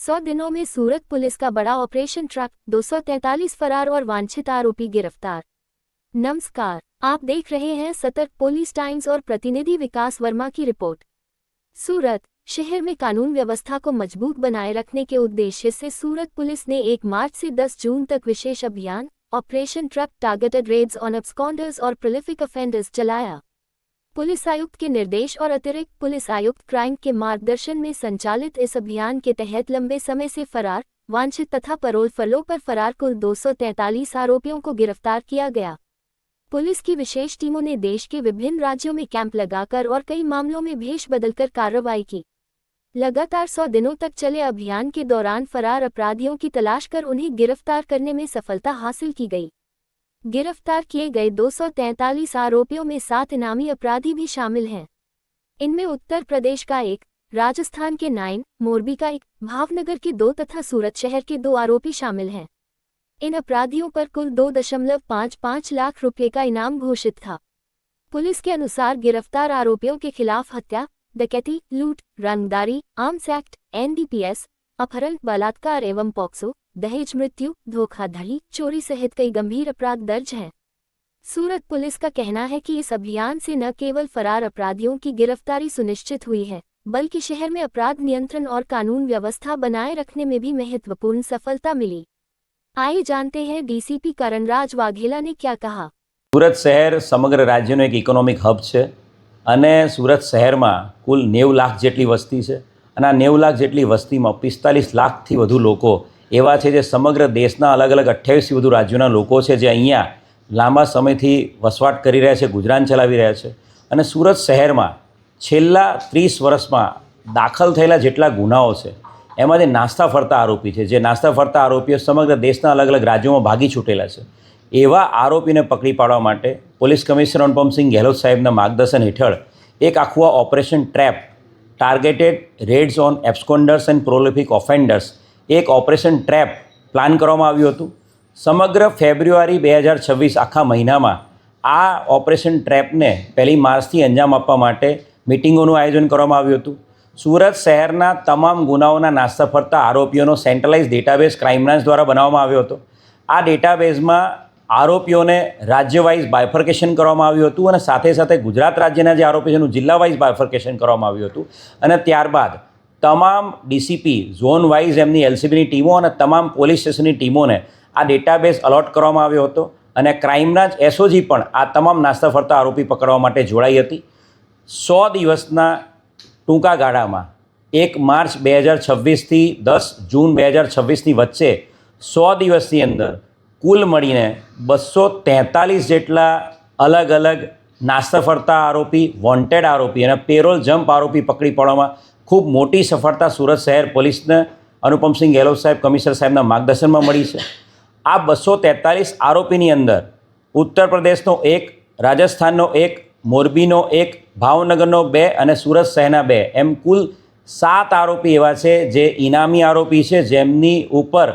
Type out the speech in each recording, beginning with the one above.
100 दिनों में सूरत पुलिस का बड़ा ऑपरेशन ट्रक 243 फरार और वांछित आरोपी गिरफ्तार। नमस्कार, आप देख रहे हैं सतर्क पुलिस टाइम्स और प्रतिनिधि विकास वर्मा की रिपोर्ट। सूरत शहर में कानून व्यवस्था को मजबूत बनाए रखने के उद्देश्य से सूरत पुलिस ने 1 मार्च से 10 जून तक विशेष अभियान operation trap targeted raids on absconders और प्रोलिफिक ऑफेंडर्स चलाया। पुलिस आयुक्त के निर्देश और अतिरिक्त पुलिस आयुक्त क्राइम के मार्गदर्शन में संचालित इस अभियान के तहत लंबे समय से फरार, वांछित तथा पैरोल फलों पर फरार कुल 243 आरोपियों को गिरफ्तार किया गया। पुलिस की विशेष टीमों ने देश के विभिन्न राज्यों में कैंप लगाकर और कई मामलों में भेष बदलकर कार्रवाई की। लगातार 100 दिनों तक चले अभियान के दौरान फरार अपराधियों की तलाश कर उन्हें गिरफ्तार करने में सफलता हासिल की गई। गिरफ्तार किए गए 243 आरोपियों में 7 इनामी अपराधी भी शामिल हैं। इनमें उत्तर प्रदेश का 1, राजस्थान के 9, मोरबी का 1, भावनगर के 2 तथा सूरत शहर के 2 आरोपी शामिल हैं। इन अपराधियों पर कुल 2.55 लाख रुपये का इनाम घोषित था। पुलिस के अनुसार गिरफ्तार आरोपियों के खिलाफ हत्या, डकैती, लूट, रंगदारी, आर्म्स एक्ट, NDPS, अपहरण, बलात्कार एवं पॉक्सो, दहेज, मृत्यु, धोखाधड़ी, चोरी सहित कई गंभीर अपराध दर्ज हैं। सूरत पुलिस का कहना है कि इस अभियान से न केवल फरार अपराधियों की गिरफ्तारी सुनिश्चित हुई है, बल्कि शहर में अपराध नियंत्रण और कानून व्यवस्था बनाए रखने में भी महत्वपूर्ण सफलता मिली। आइए जानते हैं डीसीपी करणराज वाघेला ने क्या कहा। सूरत शहर समग्र राज्यનો એક ઇકોનોમિક હબ છે અને સુરત શહેરમાં કુલ 90 લાખ જેટલી વસ્તી છે અને આ 90 લાખ જેટલી વસ્તીમાં 45 લાખથી વધુ લોકો એવા છે જે સમગ્ર દેશના અલગ અલગ 28થી વધુ રાજ્યોના લોકો છે જે અહીંયા લાંબા સમયથી વસવાટ કરી રહ્યા છે, ગુજરાન ચલાવી રહ્યા છે અને સુરત શહેરમાં છેલ્લા 30 વર્ષમાં દાખલ થયેલા જેટલા ગુનાઓ છે એમાં જે નાસ્તા ફરતા આરોપી છે, જે નાસ્તા ફરતા આરોપીઓ સમગ્ર દેશના અલગ અલગ રાજ્યોમાં ભાગી છૂટેલા છે, એવા આરોપીને પકડી પાડવા માટે પોલીસ કમિશનર અનુપમસિંહ ગેહલોત સાહેબના માર્ગદર્શન હેઠળ એક આખું આ operation trap targeted raids on absconders and prolific offenders એક ઓપરેશન ટ્રેપ પ્લાન કરવામાં આવ્યું હતું। સમગ્ર ફેબ્રુઆરી 2026 આખા મહિનામાં આ ઓપરેશન ટ્રેપને 1 માર્ચથી અંજામ આપવા માટે મિટિંગોનું આયોજન કરવામાં આવ્યું હતું। સુરત શહેરના તમામ ગુનાઓના નાસ્તા ફરતા આરોપીઓનો સેન્ટ્રલાઇઝ ડેટાબેઝ ક્રાઇમ બ્રાન્ચ દ્વારા બનાવવામાં આવ્યો હતો। આ ડેટાબેઝમાં આરોપીઓને રાજ્ય વાઇઝ બાયફર્કેશન કરવામાં આવ્યું હતું અને સાથે સાથે ગુજરાત રાજ્યના જે આરોપી છે એનું જિલ્લા વાઇઝ બાયફર્કેશન કરવામાં આવ્યું હતું અને ત્યારબાદ તમામ ડીસીપી ઝોન વાઇઝ એમની LCBની ટીમો અને તમામ પોલીસ સ્ટેશનની ટીમોને આ ડેટાબેઝ અલોટ કરવામાં આવ્યો હતો અને ક્રાઇમ બ્રાન્ચ SOG પણ આ તમામ નાસ્તા ફરતા આરોપી પકડવા માટે જોડાઈ હતી। 100 દિવસના ટૂંકા ગાળામાં 1 માર્ચ 2026થી 10 જૂન 2026ની વચ્ચે 100 દિવસની અંદર કુલ મળીને 243 જેટલા અલગ અલગ નાસ્તા ફરતા આરોપી, વોન્ટેડ આરોપી અને પેરોલ જમ્પ આરોપી પકડી પાડવામાં ખૂબ મોટી સફળતા સુરત શહેર પોલીસને અનુપમસિંહ ગેહલોત સાહેબ કમિશનર સાહેબના માર્ગદર્શનમાં મળી છે। આ 243 આરોપીની અંદર ઉત્તર પ્રદેશનો 1, રાજસ્થાનનો 1, મોરબીનો 1, ભાવનગરનો 2 અને સુરત શહેરના 2 એમ કુલ 7 આરોપી એવા છે જે ઇનામી આરોપી છે, જેમની ઉપર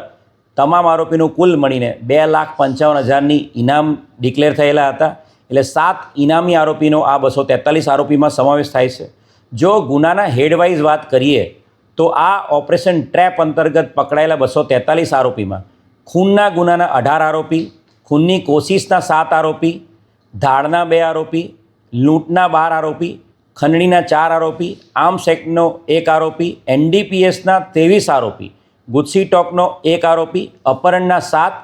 તમામ આરોપીનું કુલ મળીને 2,55,000ની ઇનામ ડિક્લેર થયેલા હતા। એટલે 7 ઇનામી આરોપીનો આ 243 આરોપીમાં સમાવેશ થાય છે। જો ગુનાના હેડવાઇઝ વાત કરીએ તો આ ઓપરેશન ટ્રેપ અંતર્ગત પકડાયેલા 243 આરોપીમાં ખૂનના ગુનાના 18 આરોપી, ખૂનની કોશિશના 7 આરોપી, ધાડના 2 આરોપી, લૂંટના 12 આરોપી, ખંડણીના 4 આરોપી, આર્મ્સ એક્ટનો 1 આરોપી, NDPSના 23 આરોપી, ગુજસી ટોકનો 1 આરોપી, અપહરણના 7,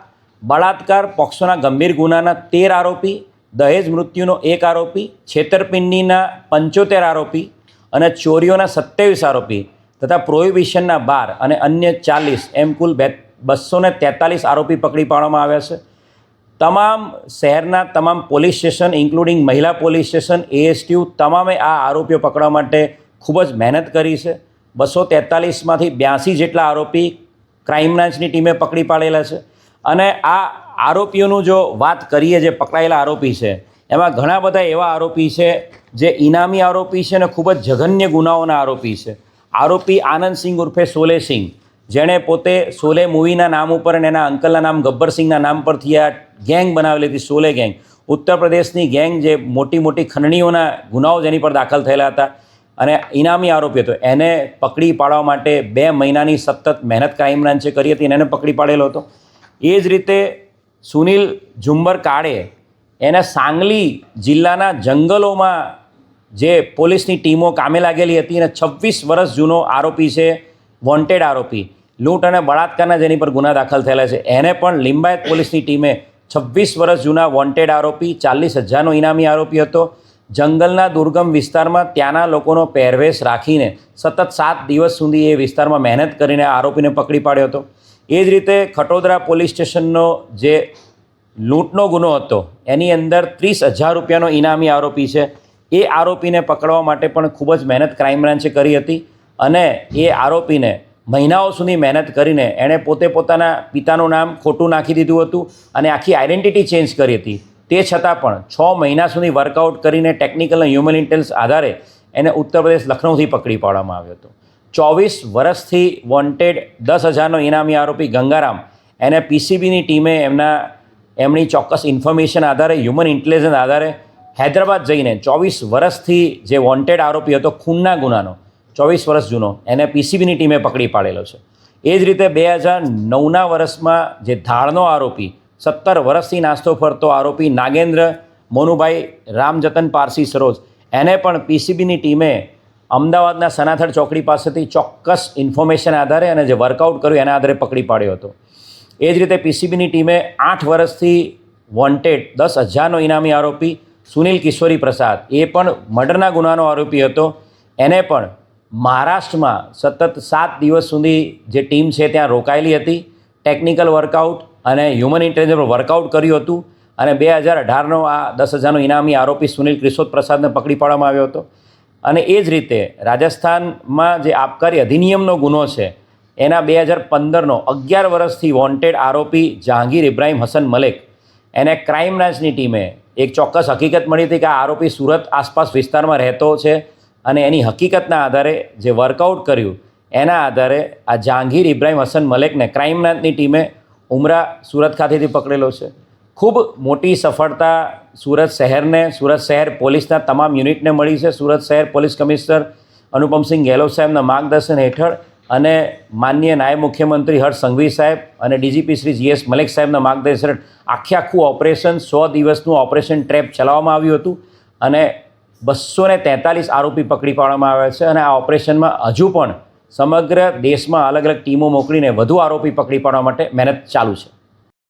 બળાત્કાર પોક્સોના ગંભીર ગુનાના 13 આરોપી, દહેજ મૃત્યુનો 1 આરોપી, છેતરપિંડીના 75 આરોપી અને ચોરીઓના 27 આરોપી તથા પ્રોહિબિશનના 12 અને अन्य 40 એમ કુલ 243 આરોપી પકડી પાડવામાં આવ્યા છે। તમામ શહેરના તમામ પોલીસ સ્ટેશન ઇન્ક્લુડિંગ મહિલા પોલીસ સ્ટેશન, ASTU તમામે આ આરોપીઓ પકડવા માટે ખૂબ જ મહેનત કરી છે। 243માંથી 82 જેટલા આરોપી ક્રાઇમ બ્રાન્ચની ટીમે પકડી પાડેલા છે અને આ આરોપીઓનું જો વાત કરીએ જે પકડાયેલા આરોપી છે એમાં ઘણા બધા એવા આરોપી છે જે ઇનામી આરોપી છે અને ખૂબ જ જઘન્ય ગુનાઓના આરોપી છે। આરોપી આનંદ સિંહ ઉર્ફે સોલે સિંહ, જેણે પોતે સોલે મૂવીના નામ ઉપર અને એના અંકલના નામ ગબ્બર સિંહના નામ પરથી આ ગેંગ બનાવેલી હતી, સોલે ગેંગ, ઉત્તર પ્રદેશની ગેંગ જે મોટી મોટી ખંડણીઓના ગુનાઓ જેની પર દાખલ થયેલા હતા અને ઇનામી આરોપી હતો એને પકડી પાડવા માટે 2 મહિનાની સતત મહેનત ક્રાઇમ બ્રાન્ચે કરી હતી અને એને પકડી પાડેલો હતો. એ જ રીતે સુનિલ ઝુંબર કાળે એને સાંગલી જિલ્લાના જંગલોમાં જે પોલીસની ટીમો કામે લાગેલી હતી અને 26 વર્ષ જૂનો આરોપી છે, વોન્ટેડ આરોપી, લૂંટ અને બળાત્કારના જેની પર ગુના દાખલ થયેલા છે, એને પણ લિંબાયત પોલીસની ટીમે 26 વર્ષ જૂના વોન્ટેડ આરોપી, 40,000નો ઇનામી આરોપી હતો. જંગલના દુર્ગમ વિસ્તારમાં ત્યાંના લોકોનો પહેરવેશ રાખીને સતત 7 દિવસ સુધી એ વિસ્તારમાં મહેનત કરીને આરોપીને પકડી પાડ્યો હતો. એ જ રીતે ખટોદરા પોલીસ સ્ટેશનનો જે લૂંટનો ગુનો હતો એની અંદર 30,000 રૂપિયાનો ઇનામી આરોપી છે. એ આરોપીને પકડવા માટે પણ ખૂબ જ મહેનત ક્રાઇમ બ્રાન્ચે કરી હતી અને એ આરોપીને મહિનાઓ સુધી મહેનત કરીને એણે પોતાના પિતાનું નામ ખોટું નાખી દીધું હતું અને આખી આઈડેન્ટિટી ચેન્જ કરી હતી. તે છતાં પણ 6 મહિના સુધી વર્કઆઉટ કરીને ટેકનિકલ અને હ્યુમન ઇન્ટેલિજન્સ આધારે એને ઉત્તર પ્રદેશ લખનૌથી પકડી પાડવામાં આવ્યો હતો. 24 વર્ષથી વોન્ટેડ 10,000નો ઇનામી આરોપી ગંગારામ, એને પીસીબીની ટીમે એમની ચોક્કસ ઇન્ફોર્મેશન આધારે, હ્યુમન ઇન્ટેલિજન્સ આધારે હૈદરાબાદ જઈને 24 વર્ષથી જે વોન્ટેડ આરોપી હતો ખૂનના ગુનાનો, 24 વર્ષ જૂનો, એને પીસીબીની ટીમે પકડી પાડેલો છે. એ જ રીતે 2009ના વર્ષમાં જે ધાળનો આરોપી, 17 વર્ષથી નાસ્તો ફરતો આરોપી નાગેન્દ્ર મોનુભાઈ રામજતન પારસી સરોજ, એને પણ પીસીબીની ટીમે અમદાવાદના સનાથડ ચોકડી પાસેથી ચોક્કસ ઇન્ફોર્મેશન આધારે અને જે વર્કઆઉટ કર્યું એના આધારે પકડી પાડ્યો હતો. એ જ રીતે પીસીબીની ટીમે 8 વર્ષથી વોન્ટેડ 10,000નો ઇનામી આરોપી સુનિલ કિશોરી પ્રસાદ, એ પણ મર્ડરના ગુનાનો આરોપી હતો, એને પણ મહારાષ્ટ્રમાં સતત 7 દિવસ સુધી જે ટીમ છે ત્યાં રોકાયેલી હતી. ટેકનિકલ વર્કઆઉટ અને હ્યુમન ઇન્ટેલિજન્સ પર વર્કઆઉટ કર્યું હતું અને 2018નો આ 10,000નો ઇનામી આરોપી સુનિલ કિશોર પ્રસાદને પકડી પાડવામાં આવ્યો હતો. અને એ જ રીતે રાજસ્થાનમાં જે આબકારી અધિનિયમનો ગુનો છે એના 2015નો 11 વર્ષથી વોન્ટેડ આરોપી જહાંગીર ઇબ્રાહિમ હસન મલેક, એને ક્રાઇમ બ્રાન્ચની ટીમે એક ચોક્કસ હકીકત મળી હતી કે આ આરોપી સુરત આસપાસ વિસ્તારમાં રહેતો છે અને એની હકીકતના આધારે જે વર્કઆઉટ કર્યું એના આધારે આ જહાંગીર ઇબ્રાહિમ હસન મલેકને ક્રાઇમ બ્રાન્ચની ટીમે ઉમરા સુરત ખાતેથી પકડેલો છે. ખૂબ મોટી સફળતા સુરત શહેરને, સુરત શહેર પોલીસના તમામ યુનિટને મળી છે. સુરત શહેર પોલીસ કમિશનર અનુપમસિંહ ગેહલોત સાહેબના માર્ગદર્શન હેઠળ અને માનનીય નાયબ મુખ્યમંત્રી હર્ષ સંઘવી સાહેબ અને ડીજીપી શ્રી GS મલેક સાહેબના માર્ગદર્શન હેઠળ આખું ઓપરેશન 100 દિવસનું ઓપરેશન ટ્રેપ ચલાવવામાં આવ્યું હતું અને 243 આરોપી પકડી પાડવામાં આવ્યા છે. અને આ ઓપરેશનમાં હજુ પણ સમગ્ર દેશમાં અલગ અલગ ટીમો મોકલીને વધુ આરોપી પકડી પાડવા માટે મહેનત ચાલુ છે.